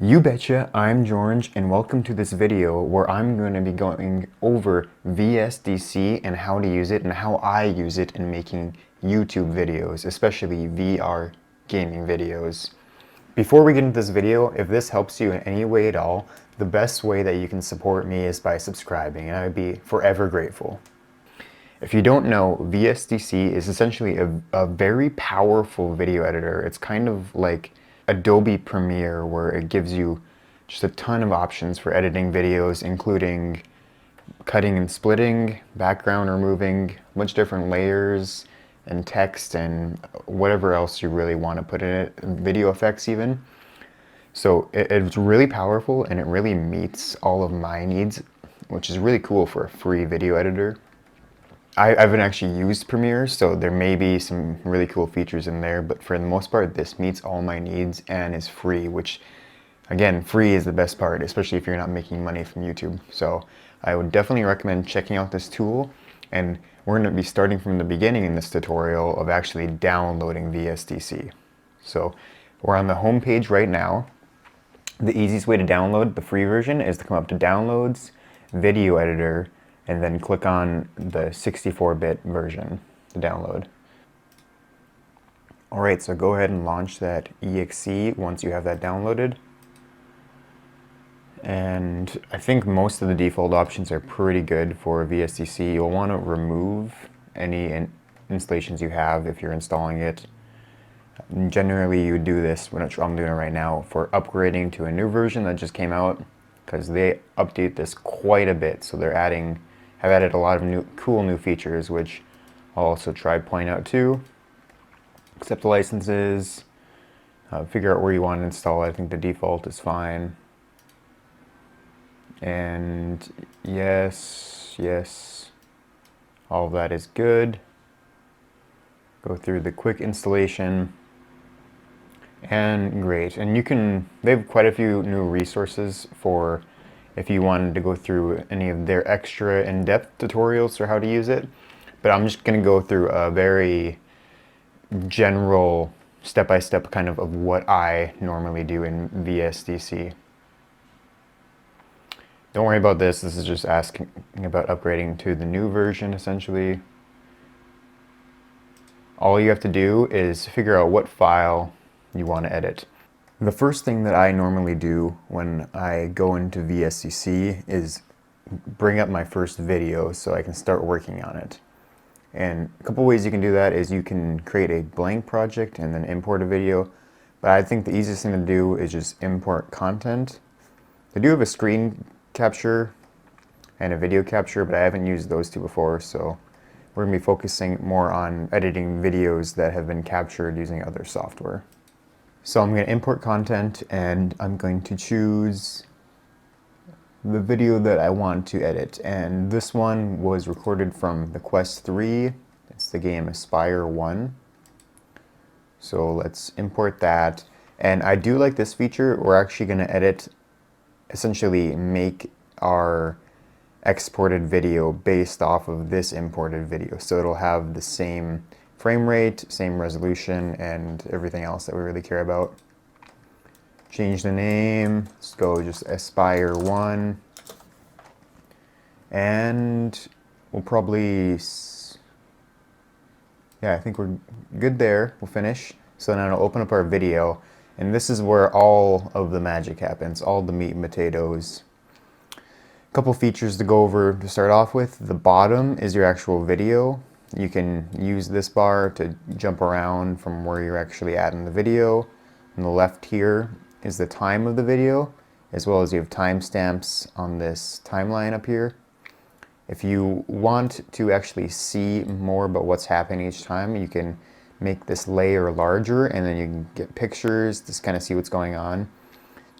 You betcha, I'm George and welcome to this video where I'm going to be going over VSDC and how to use it and how I use it in making YouTube videos, especially VR gaming videos. Before we get into this video, if this helps you in any way at all, the best way that you can support me is by subscribing, and I'd be forever grateful. If you don't know, VSDC is essentially a very powerful video editor. It's kind of like Adobe Premiere, where it gives you just a ton of options for editing videos, including cutting and splitting, background removing, a bunch of different layers and text and whatever else you really want to put in it, video effects even. So it's really powerful and it really meets all of my needs, which is really cool for a free video editor. I haven't actually used Premiere, so there may be some really cool features in there, but for the most part, this meets all my needs and is free, which, again, free is the best part, especially if you're not making money from YouTube. So I would definitely recommend checking out this tool, and we're going to be starting from the beginning in this tutorial of actually downloading VSDC. So we're on the home page right now. The easiest way to download the free version is to come up to Downloads, Video Editor, and then click on the 64-bit version to download. Alright, so go ahead and launch that exe once you have that downloaded. And I think most of the default options are pretty good for VSDC. You'll want to remove any installations you have if you're installing it. Generally, you would do this, which I'm doing it right now, for upgrading to a new version that just came out, because they update this quite a bit. So have added a lot of cool new features, which I'll also try point out too. Accept the licenses, figure out where you want to install it. I think the default is fine. And yes, all of that is good. Go through the quick installation. And great. And they have quite a few new resources for if you wanted to go through any of their extra in-depth tutorials for how to use it. But I'm just going to go through a very general step-by-step kind of what I normally do in VSDC. Don't worry about this. This is just asking about upgrading to the new version, essentially. All you have to do is figure out what file you want to edit. The first thing that I normally do when I go into VSDC is bring up my first video so I can start working on it. And a couple ways you can do that is you can create a blank project and then import a video. But I think the easiest thing to do is just import content. They do have a screen capture and a video capture, but I haven't used those two before, so we're going to be focusing more on editing videos that have been captured using other software. So I'm going to import content and I'm going to choose the video that I want to edit. And this one was recorded from the Quest 3. It's the game Aspire 1. So let's import that. And I do like this feature. We're actually going to essentially make our exported video based off of this imported video. So it'll have the same frame rate, same resolution, and everything else that we really care about. Change the name. Let's go just Aspire 1. And we'll probably, I think we're good there. We'll finish. So now I'll open up our video. And this is where all of the magic happens, all the meat and potatoes. A couple features to go over to start off with. The bottom is your actual video. You can use this bar to jump around from where you're actually at in the video. On the left here is the time of the video, as well as you have timestamps on this timeline up here. If you want to actually see more about what's happening each time, you can make this layer larger and then you can get pictures to kind of see what's going on.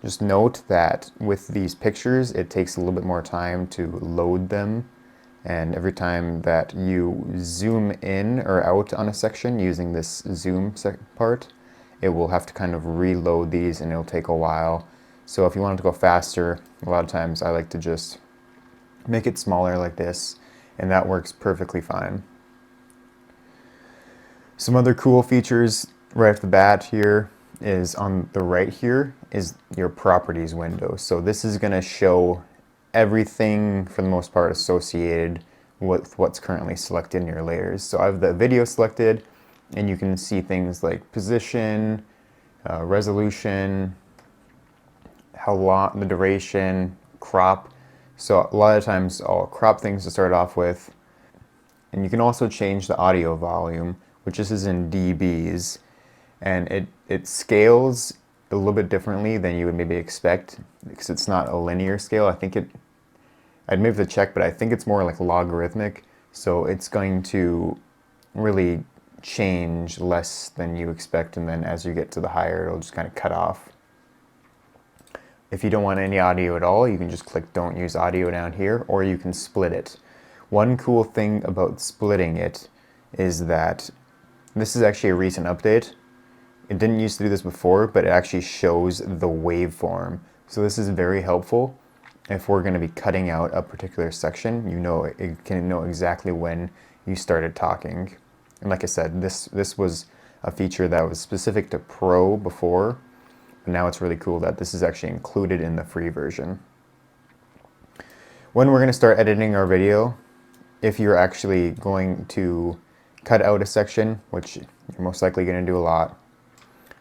Just note that with these pictures, it takes a little bit more time to load them. And every time that you zoom in or out on a section using this zoom part, it will have to kind of reload these and it'll take a while. So if you want it to go faster, a lot of times I like to just make it smaller like this, and that works perfectly fine. Some other cool features right off the bat here is on the right here is your properties window. So this is going to show everything for the most part associated with what's currently selected in your layers. So I have the video selected, and you can see things like position, resolution, how long, the duration, crop. So a lot of times I'll crop things to start off with. And you can also change the audio volume, which this is in dBs, and it scales a little bit differently than you would maybe expect, because it's not a linear scale. I'd maybe have to check, but I think it's more like logarithmic, so it's going to really change less than you expect, and then as you get to the higher, it'll just kind of cut off. If you don't want any audio at all, you can just click Don't Use Audio down here, or you can split it. One cool thing about splitting it is that this is actually a recent update. It didn't used to do this before, but it actually shows the waveform. So this is very helpful if we're going to be cutting out a particular section. It can know exactly when you started talking. And like I said, this was a feature that was specific to Pro before, but now it's really cool that this is actually included in the free version. When we're going to start editing our video, if you're actually going to cut out a section, which you're most likely going to do a lot,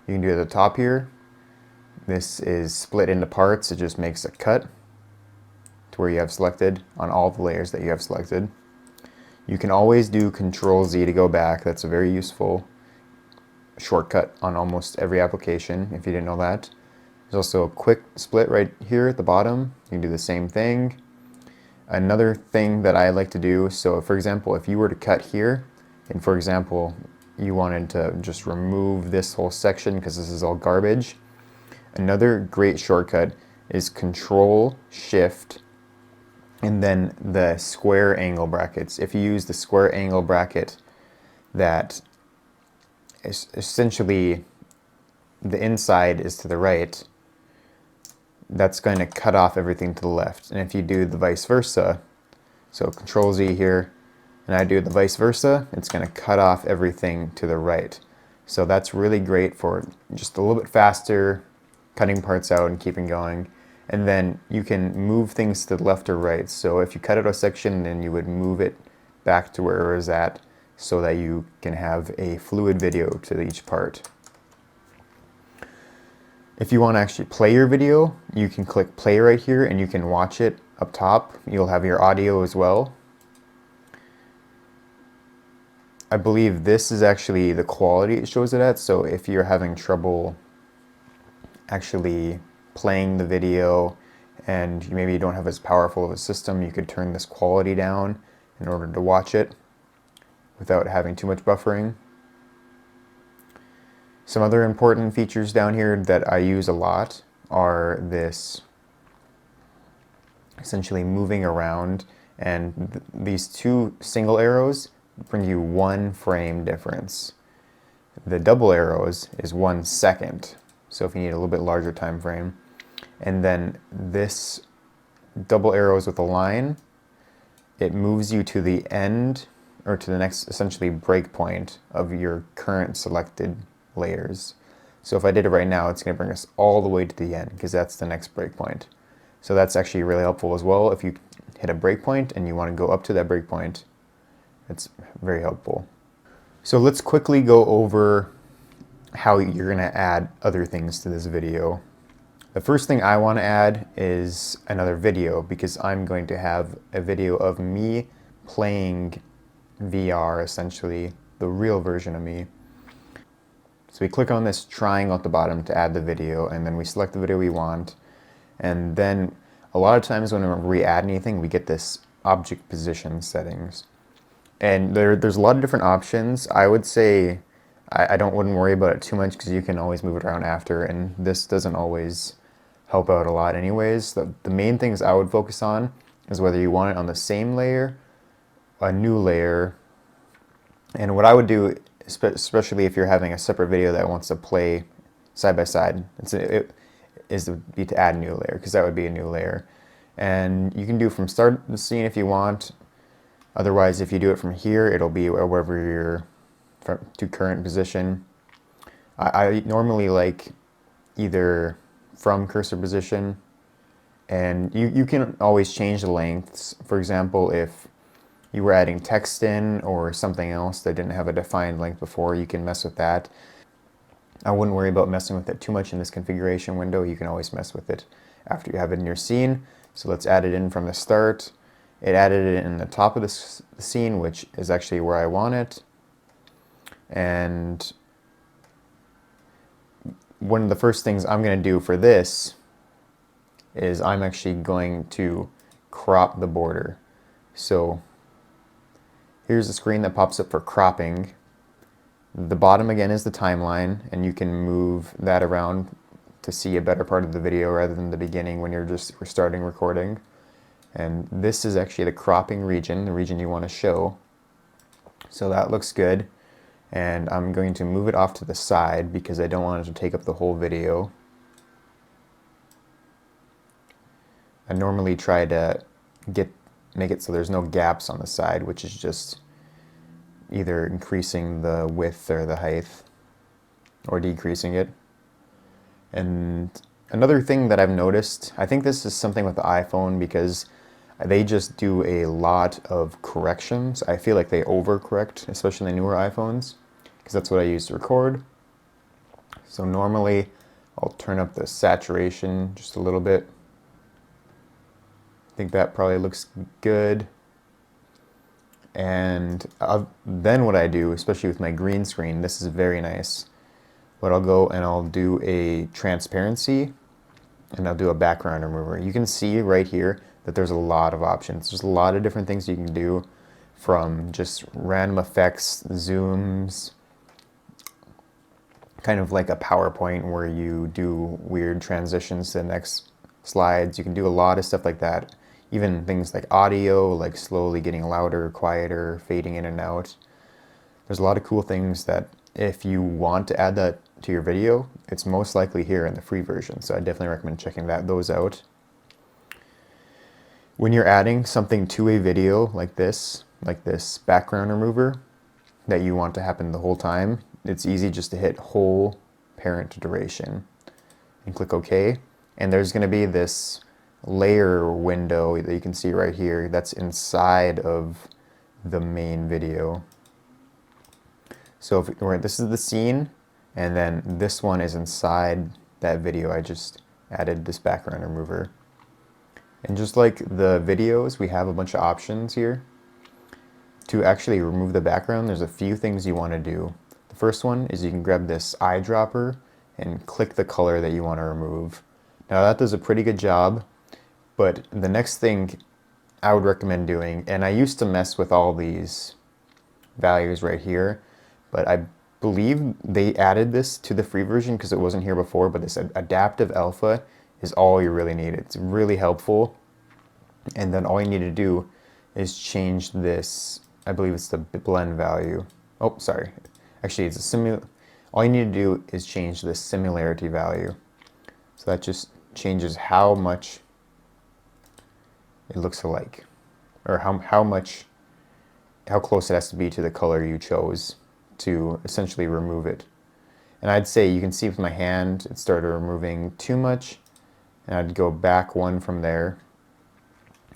you can do it at the top here. This is split into parts. It just makes a cut to where you have selected on all the layers that you have selected. You can always do Control-Z to go back. That's a very useful shortcut on almost every application, if you didn't know that. There's also a quick split right here at the bottom. You can do the same thing. Another thing that I like to do, so for example, if you were to cut here, and for example, you wanted to just remove this whole section because this is all garbage, another great shortcut is Control Shift and then the square angle brackets. If you use the square angle bracket, that is essentially the inside is to the right, that's going to cut off everything to the left. And if you do the vice versa, so Control Z here, and I do the vice versa, it's going to cut off everything to the right. So that's really great for just a little bit faster, cutting parts out and keeping going. And then you can move things to the left or right. So if you cut out a section, then you would move it back to where it was at so that you can have a fluid video to each part. If you want to actually play your video, you can click play right here and you can watch it up top. You'll have your audio as well. I believe this is actually the quality it shows it at, so if you're having trouble actually playing the video and maybe you don't have as powerful of a system, you could turn this quality down in order to watch it without having too much buffering. Some other important features down here that I use a lot are this essentially moving around, and these two single arrows bring you 1 frame difference. The double arrows is 1 second, so if you need a little bit larger time frame. And then this double arrows with a line, it moves you to the end, or to the next essentially breakpoint of your current selected layers. So if I did it right now, it's going to bring us all the way to the end, because that's the next breakpoint. So that's actually really helpful as well. If you hit a breakpoint and you want to go up to that breakpoint, it's very helpful. So let's quickly go over how you're going to add other things to this video. The first thing I want to add is another video, because I'm going to have a video of me playing VR, essentially the real version of me. So we click on this triangle at the bottom to add the video, and then we select the video we want. And then a lot of times when we add anything, we get this object position settings. And there's a lot of different options. I would say I wouldn't worry about it too much, because you can always move it around after, and this doesn't always help out a lot anyways. The main things I would focus on is whether you want it on the same layer, a new layer, and what I would do, especially if you're having a separate video that wants to play side by side, is to add a new layer, because that would be a new layer. And you can do from start the scene if you want. Otherwise, if you do it from here, it'll be wherever you're to current position. I normally like either from cursor position. And you can always change the lengths. For example, if you were adding text in or something else that didn't have a defined length before, you can mess with that. I wouldn't worry about messing with it too much in this configuration window. You can always mess with it after you have it in your scene. So let's add it in from the start. It added it in the top of the scene, which is actually where I want it. And one of the first things I'm going to do for this is I'm actually going to crop the border. So here's the screen that pops up for cropping. The bottom again is the timeline, and you can move that around to see a better part of the video rather than the beginning when you're just starting recording. And this is actually the cropping region, the region you want to show. So that looks good. And I'm going to move it off to the side because I don't want it to take up the whole video. I normally try to make it so there's no gaps on the side, which is just either increasing the width or the height or decreasing it. And another thing that I've noticed, I think this is something with the iPhone because they just do a lot of corrections. I feel like they overcorrect, especially the newer iPhones, because that's what I use to record. So normally I'll turn up the saturation just a little bit. I think that probably looks good. And then what I do, especially with my green screen, this is very nice. But I'll go and I'll do a transparency and I'll do a background remover. You can see right here that there's a lot of options. There's a lot of different things you can do, from just random effects, zooms, kind of like a PowerPoint where you do weird transitions to the next slides. You can do a lot of stuff like that. Even things like audio, like slowly getting louder, quieter, fading in and out. There's a lot of cool things that if you want to add that to your video, it's most likely here in the free version. So I definitely recommend checking those out. When you're adding something to a video like this background remover that you want to happen the whole time, it's easy just to hit whole parent duration and click OK. And there's going to be this layer window that you can see right here that's inside of the main video. So this is the scene, and then this one is inside that video. I just added this background remover. And just like the videos, we have a bunch of options here. To actually remove the background, there's a few things you want to do. The first one is you can grab this eyedropper and click the color that you want to remove. Now that does a pretty good job. But the next thing I would recommend doing, and I used to mess with all these values right here, but I believe they added this to the free version because it wasn't here before, but this adaptive alpha is all you really need. It's really helpful. And then all you need to do is change this, I believe it's the blend value. Oh, sorry. Actually, it's all you need to do is change the similarity value. So that just changes how much it looks alike, or how close it has to be to the color you chose to essentially remove it. And I'd say you can see with my hand it started removing too much, and I'd go back one from there.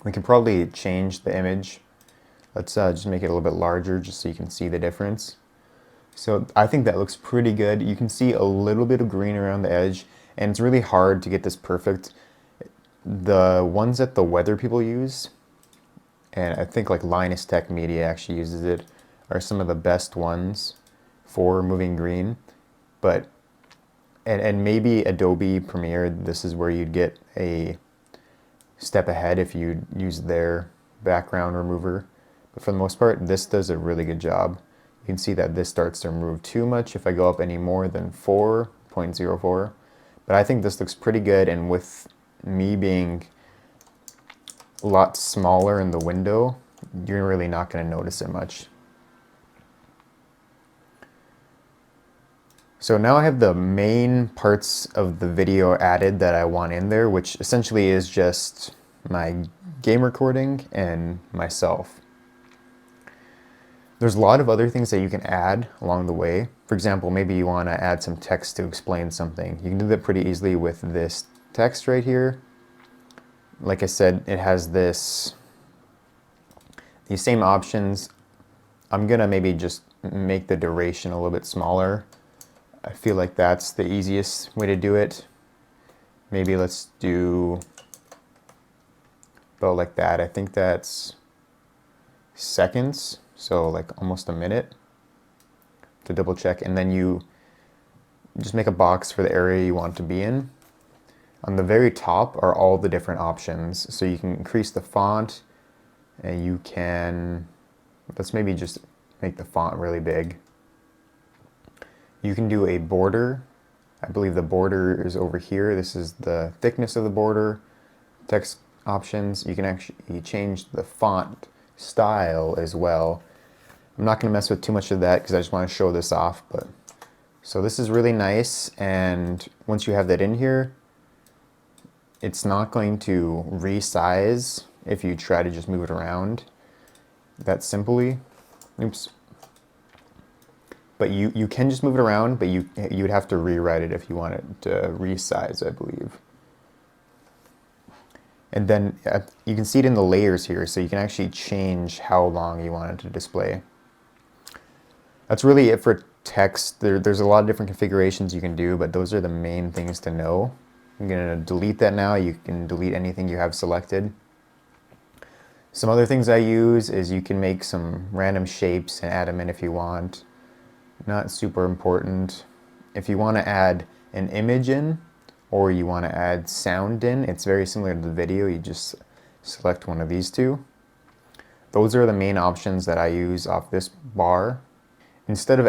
We can probably change the image. Let's just make it a little bit larger just so you can see the difference. So I think that looks pretty good. You can see a little bit of green around the edge, and it's really hard to get this perfect. The ones that the weather people use, and I think like Linus Tech Media actually uses it, are some of the best ones for removing green. But and maybe Adobe Premiere, this is where you'd get a step ahead if you use their background remover. But for the most part, this does a really good job. You can see that this starts to remove too much if I go up any more than 4.04. But I think this looks pretty good, and with me being a lot smaller in the window, you're really not going to notice it much. So now I have the main parts of the video added that I want in there, which essentially is just my game recording and myself. There's a lot of other things that you can add along the way. For example, maybe you want to add some text to explain something. You can do that pretty easily with this text right here. Like I said, it has these same options. I'm gonna maybe just make the duration a little bit smaller. I feel like that's the easiest way to do it. Maybe let's do about like that. I think that's seconds, so like almost a minute, to double check. And then you just make a box for the area you want to be in. On the very top are all the different options. So you can increase the font, and you can, let's maybe just make the font really big. You can do a border. I believe the border is over here. This is the thickness of the border. Text options. You can actually change the font style as well. I'm not going to mess with too much of that because I just want to show this off. But so this is really nice, and once you have that in here, it's not going to resize if you try to just move it around that simply. Oops. But you can just move it around, but you would have to rewrite it if you want it to resize, I believe. And then you can see it in the layers here, so you can actually change how long you want it to display. That's really it for text. There's a lot of different configurations you can do, but those are the main things to know. I'm going to delete that now. You can delete anything you have selected. Some other things I use is you can make some random shapes and add them in if you want. Not super important. If you want to add an image in, or you want to add sound in, it's very similar to the video. You just select one of these two. Those are the main options that I use off this bar. Instead of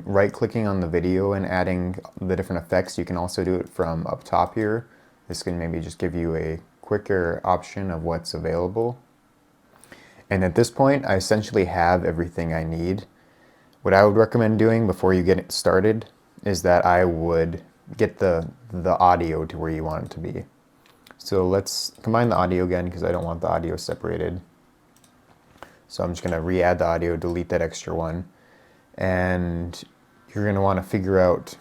right-clicking on the video and adding the different effects, you can also do it from up top here. This can maybe just give you a quicker option of what's available. And at this point, I essentially have everything I need. What I would recommend doing before you get it started is that I would get the audio to where you want it to be. So let's combine the audio again because I don't want the audio separated. So I'm just going to re-add the audio, delete that extra one. And you're going to want to figure out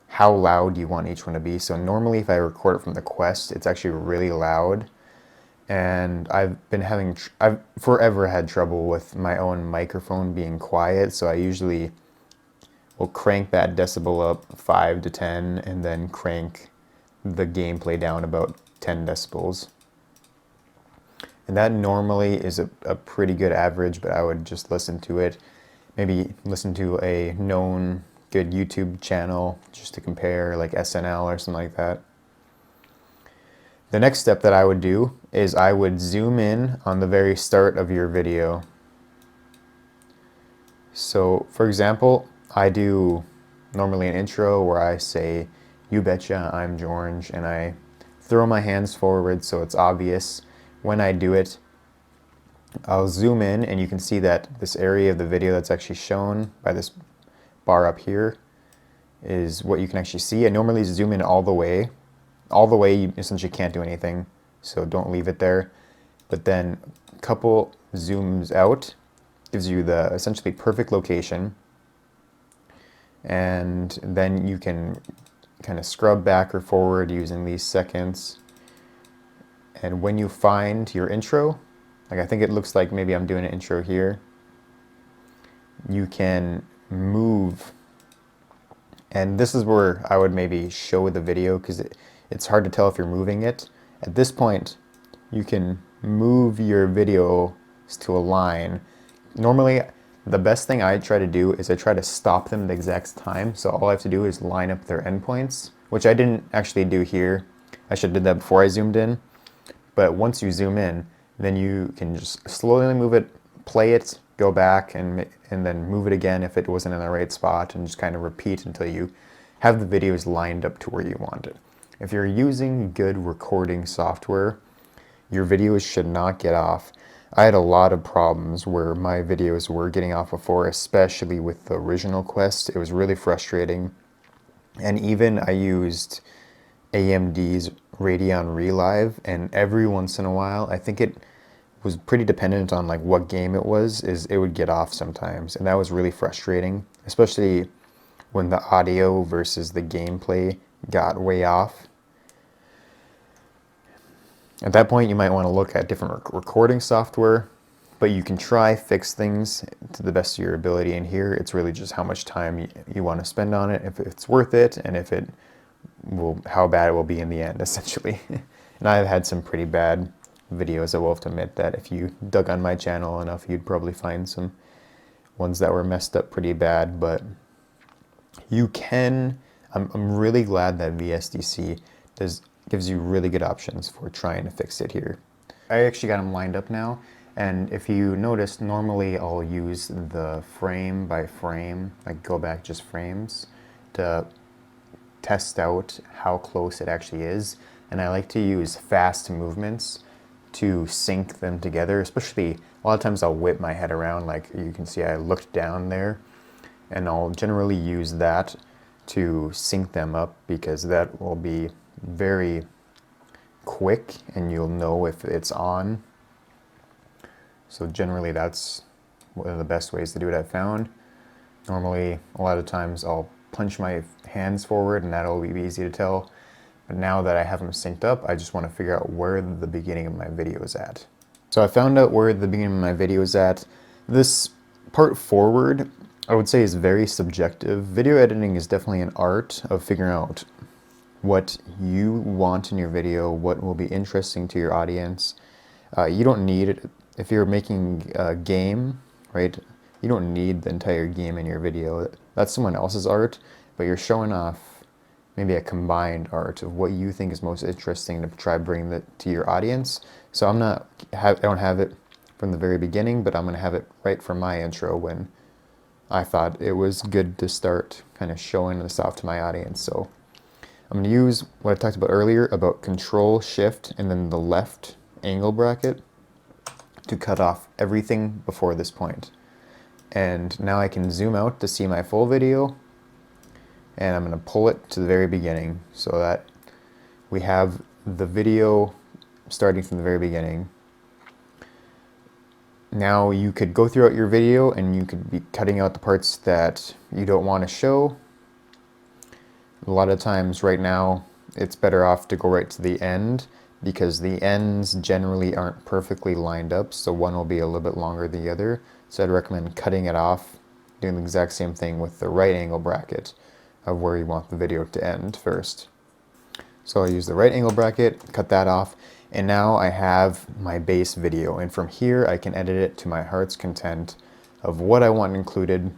how loud you want each one to be. So normally if I record it from the Quest, it's actually really loud. And I've forever had trouble with my own microphone being quiet, so I usually will crank that decibel up 5 to 10 and then crank the gameplay down about 10 decibels. And that normally is a pretty good average, but I would just listen to it. Maybe listen to a known good YouTube channel just to compare, like SNL or something like that. The next step that I would do is I would zoom in on the very start of your video. So for example, I do normally an intro where I say, "You betcha, I'm George," and I throw my hands forward so it's obvious. When I do it, I'll zoom in and you can see that this area of the video that's actually shown by this bar up here is what you can actually see. I normally zoom in all the way. All the way you essentially can't do anything, so don't leave it there. But then a couple zooms out gives you the essentially perfect location. And then you can kind of scrub back or forward using these seconds. And when you find your intro, like I think it looks like maybe I'm doing an intro here, you can move. And this is where I would maybe show the video because it's hard to tell if you're moving it. At this point, you can move your video to a line. Normally, the best thing I try to do is I try to stop them at the exact time. So all I have to do is line up their endpoints, which I didn't actually do here. I should have did that before I zoomed in. But once you zoom in, then you can just slowly move it, play it, go back, and then move it again if it wasn't in the right spot, and just kind of repeat until you have the videos lined up to where you want it. If you're using good recording software, your videos should not get off. I had a lot of problems where my videos were getting off before, especially with the original Quest. It was really frustrating. And even I used AMD's Radeon Relive, and every once in a while, I think it was pretty dependent on like what game it was, is it would get off sometimes, and that was really frustrating, especially when the audio versus the gameplay got way off. At that point, you might want to look at different recording software, but you can try fix things to the best of your ability. And here, it's really just how much time you want to spend on it, if it's worth it, and if it will, how bad it will be in the end, essentially. And I've had some pretty bad videos. I will have to admit that if you dug on my channel enough, you'd probably find some ones that were messed up pretty bad. But you can, I'm really glad that VSDC gives you really good options for trying to fix it here. I actually got them lined up now, and if you notice, normally I'll use the frame by frame, like go back just frames, to test out how close it actually is. And I like to use fast movements to sync them together, especially a lot of times I'll whip my head around, like you can see I looked down there, and I'll generally use that to sync them up, because that will be very quick and you'll know if it's on. So generally that's one of the best ways to do it, I've found. Normally a lot of times I'll punch my hands forward and that'll be easy to tell. But now that I have them synced up, I just want to figure out where the beginning of my video is at. So I found out where the beginning of my video is at. This part forward, I would say, is very subjective. Video editing is definitely an art of figuring out what you want in your video, what will be interesting to your audience. You don't need it. If you're making a game, right, you don't need the entire game in your video. That's someone else's art, but you're showing off maybe a combined art of what you think is most interesting to try bring that to your audience. So I don't have it from the very beginning, but I'm going to have it right from my intro when I thought it was good to start kind of showing this off to my audience. So I'm going to use what I talked about earlier about Control Shift and then the left angle bracket to cut off everything before this point. And now I can zoom out to see my full video, and I'm going to pull it to the very beginning so that we have the video starting from the very beginning. Now you could go throughout your video and you could be cutting out the parts that you don't want to show. A lot of times right now it's better off to go right to the end, because the ends generally aren't perfectly lined up, so one will be a little bit longer than the other. So I'd recommend cutting it off, doing the exact same thing with the right angle bracket of where you want the video to end first. So I'll use the right angle bracket, cut that off, and now I have my base video, and from here I can edit it to my heart's content of what I want included.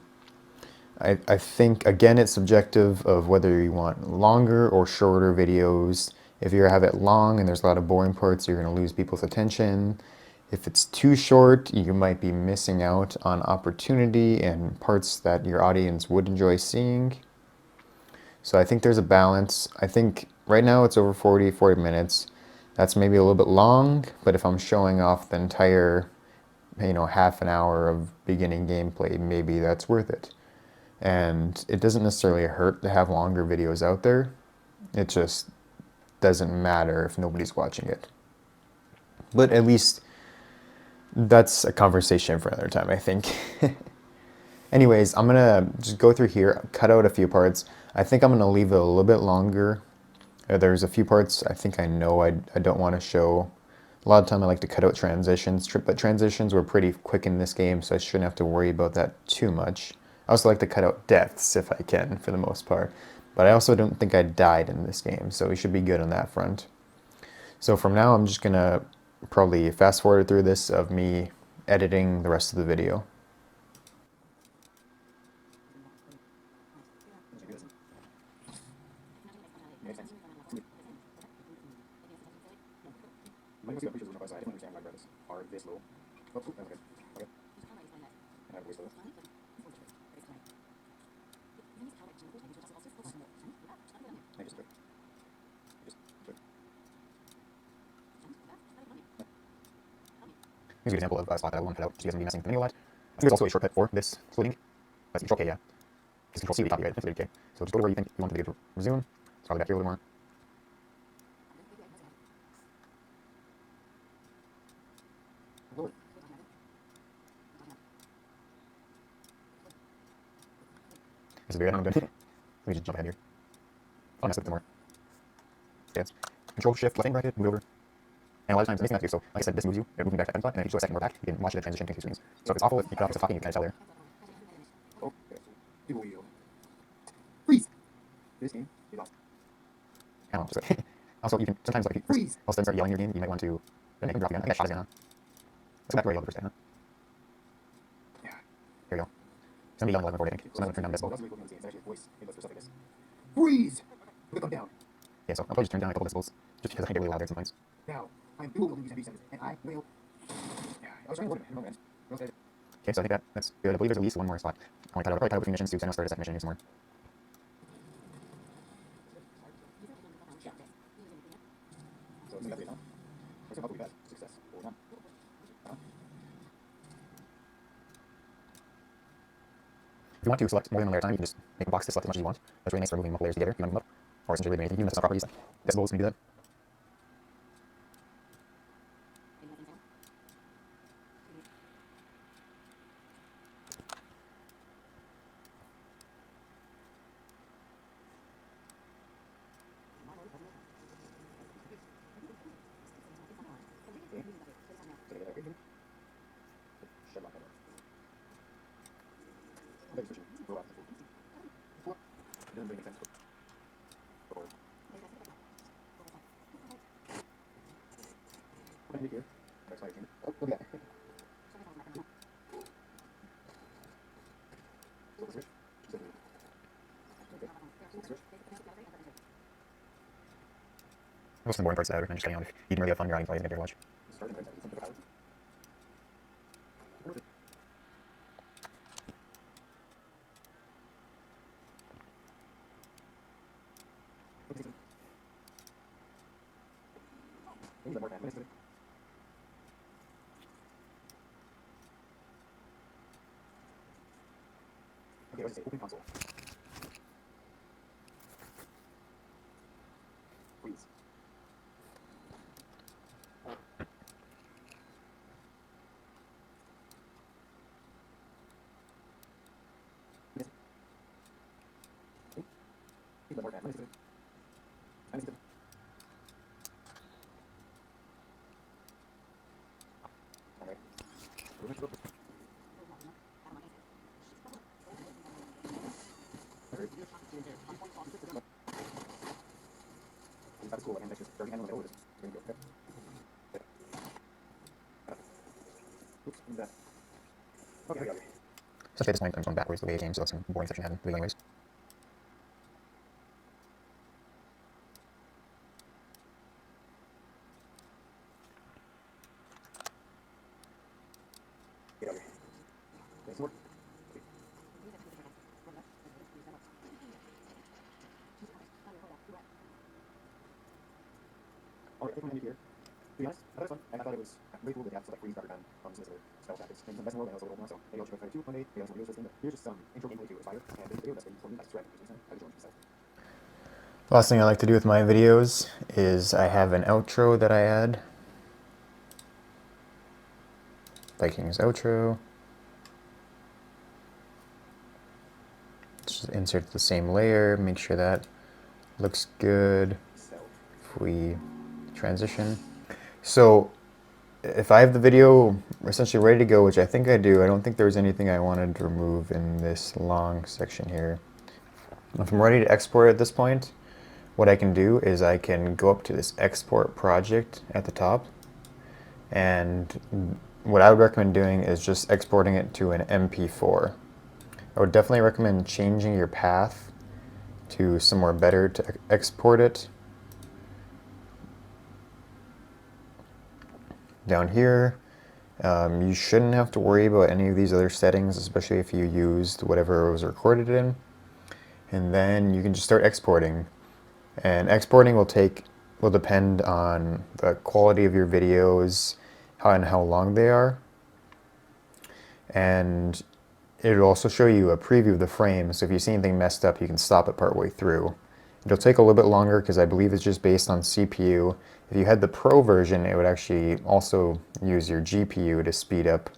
I think, again, it's subjective of whether you want longer or shorter videos. If you have it long and there's a lot of boring parts, you're going to lose people's attention. If it's too short, you might be missing out on opportunity and parts that your audience would enjoy seeing. So I think there's a balance. I think right now it's over 40 minutes. That's maybe a little bit long, but if I'm showing off the entire, half an hour of beginning gameplay, maybe that's worth it. And it doesn't necessarily hurt to have longer videos out there. It just doesn't matter if nobody's watching it. But at least that's a conversation for another time, I think. Anyways, I'm gonna just go through here, cut out a few parts. I think I'm gonna leave it a little bit longer. There's a few parts I think I know I don't want to show. A lot of time I like to cut out transitions, but transitions were pretty quick in this game, so I shouldn't have to worry about that too much. I also like to cut out deaths if I can, for the most part. But I also don't think I died in this game, so we should be good on that front. So from now, I'm just gonna probably fast forward through this of me editing the rest of the video. Here's an example of a spot that I want to cut out so you guys will be messing with the menu a lot. There's also a shortcut for this splitting. That's Control K, yeah. It's Control C to copyright. That's K. So just go to where you think you want the video to resume. It's probably back here a little more. This is very good. Let me just jump ahead here. I'll mess with it more. Okay, it's Control Shift left bracket, move over. And a lot of times, it makes me not do so. Like I said, this moves you. It moves me back to that spot, and then if you do a second more back, you can watch it transition between two screens. So if it's awful, if you cut off the talking, you can kind of tell there. Freeze! This game, you lost. I don't know. Just also, you can sometimes like I'll start yelling your game. You might want to make him drop again. I got shot again, huh? Let's go back to where I yelled the first time, huh? Yeah. Here we go. It's gonna be yelling 11 before I think. So I'm gonna turn down this level. Freeze! Click on down. Yeah, so I'll probably just turn down a couple decibels, just because I can get really loud there sometimes. Now, I'm dual wielding these MP7s, and I will. Yeah, I was trying to work it in a moment. Okay, so I think that's good. I believe there's at least one more spot. I'll probably cut out between missions too, because I know I started a second mission here somewhere. If you want to select more than one layer at a time, you can just make a box to select as much as you want. That's really nice for moving multiple layers together. You want to move them up, or essentially really anything. You can mess it up properly. Decibels, when you do that. Look at that. Most of the boring parts out, and just cutting out if you didn't really have fun grinding, probably isn't good to watch. Okay, let's say open console. Freeze. That's cool. I can just start handling it. Oops, that. Okay, okay. Especially at this point, I'm going backwards the way it came, so that's some boring section I had to do anyways. Okay, okay. Nice work. Alright, I think I'm here. To be honest, I thought it was fun, and I thought it was really cool that they have select freeze rather than some of the spell tactics. Things best in the world, and also a little more, so maybe I'll try to 2, 1 day, maybe I'll do this thing, but here's just some intro gameplay to Aspire, and this video that's been for me, that's thread, I would join myself. The last thing I like to do with my videos is I have an outro that I add. Vikings outro. Just insert the same layer, make sure that looks good. If we transition. So if I have the video essentially ready to go, which I think I do, I don't think there's anything I wanted to remove in this long section here. If I'm ready to export at this point, what I can do is I can go up to this export project at the top, and what I would recommend doing is just exporting it to an MP4. I would definitely recommend changing your path to somewhere better to export it. Down here, you shouldn't have to worry about any of these other settings, especially if you used whatever it was recorded in. And then you can just start exporting. And exporting will depend on the quality of your videos and how long they are. And it'll also show you a preview of the frame, so if you see anything messed up, you can stop it partway through. It'll take a little bit longer because I believe it's just based on CPU. If you had the Pro version, it would actually also use your GPU to speed up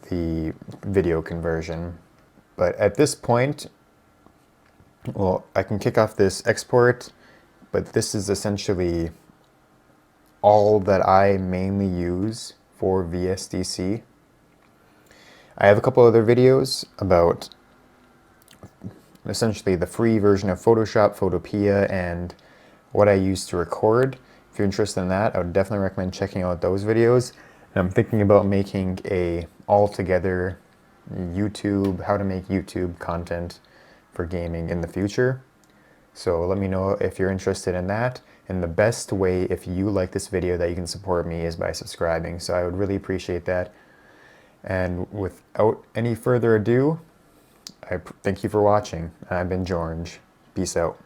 the video conversion. But at this point, well, I can kick off this export, but this is essentially all that I mainly use for VSDC. I have a couple other videos about essentially the free version of Photoshop, Photopea, and what I use to record. If you're interested in that, I would definitely recommend checking out those videos. And I'm thinking about making a all-together YouTube, how to make YouTube content for gaming in the future. So let me know if you're interested in that. And the best way, if you like this video, that you can support me is by subscribing. So I would really appreciate that. And without any further ado, I thank you for watching. I've been George. Peace out.